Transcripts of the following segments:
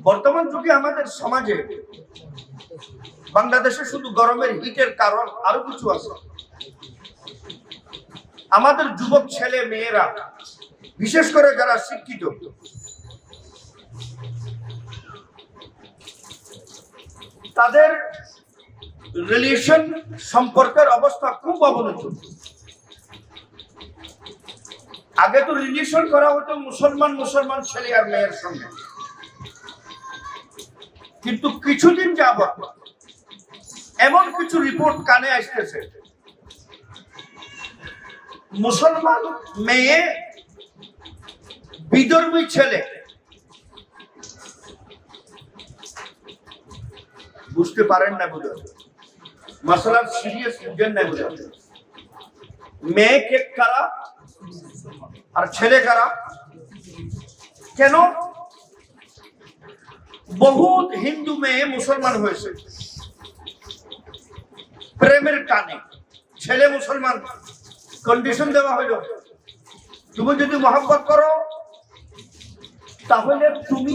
বর্তমান যুগে আমাদের সমাজে বাংলাদেশে শুধু গরমের হিটের কারণ আরো কিছু আছে। আমাদের যুবক ছেলে মেয়েরা, বিশেষ করে যারা শিক্ষিত, তাদের রিলেশন সম্পর্কের অবস্থা খুব অবনতি। আগে তো রিলেশন করা হতো মুসলমান ছেলে আর মেয়ের সঙ্গে, কিন্তু কিছুদিন যাবত এমন কিছু রিপোর্ট কানে আসতেছে, মুসলমান মেয়ে বিধর্মী ছেলে, বুঝতে পারেন না বুঝে, মশলার সিরিয়াস বুঝেন না বুঝে, মেয়ে কে কারা আর ছেলে কারা? কেন? বহুত হিন্দু মেয়ে মুসলমান হয়েছে প্রেমের টানে। ছেলে মুসলমান, কন্ডিশন দেওয়া হইল, তুমি যদি মহব্বত করো তাহলে তুমি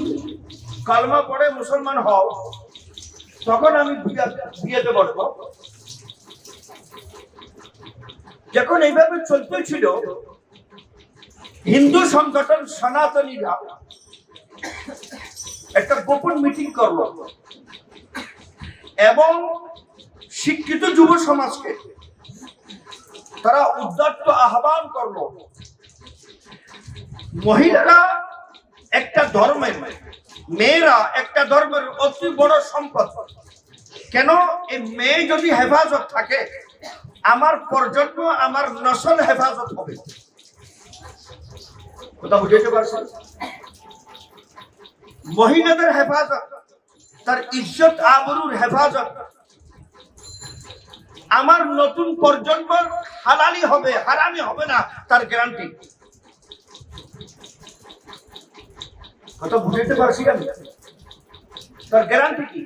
কালমা পড়ে মুসলমান হও, তখন আমি বিয়েতে বসবো। যখন এইভাবে চলতে ছিল, হিন্দু সংগঠন সনাতনীরা একটা গোপন মিটিং করলো এবং শিক্ষিত যুব সমাজকে তারা উদ্যত আহ্বান করলো, মহিলারা একটা ধর্মের, মেয়েরা একটা ধর্মের অতি বড় সম্পদ। কেন? এই মেয়ে যদি হেফাজত থাকে, আমার প্রজন্ম, আমার নসল হেফাজত হবে। কথা বুঝতে পারছেন? মহিলাদের হেফাজত, তার ইজ্জত আবরুর হেফাজত, আমার নতুন প্রজন্ম হালালি হবে, হারামি হবে না, তার গ্যারান্টি। কথা বুঝতে পারছি আমি? তার গ্যারান্টি কি?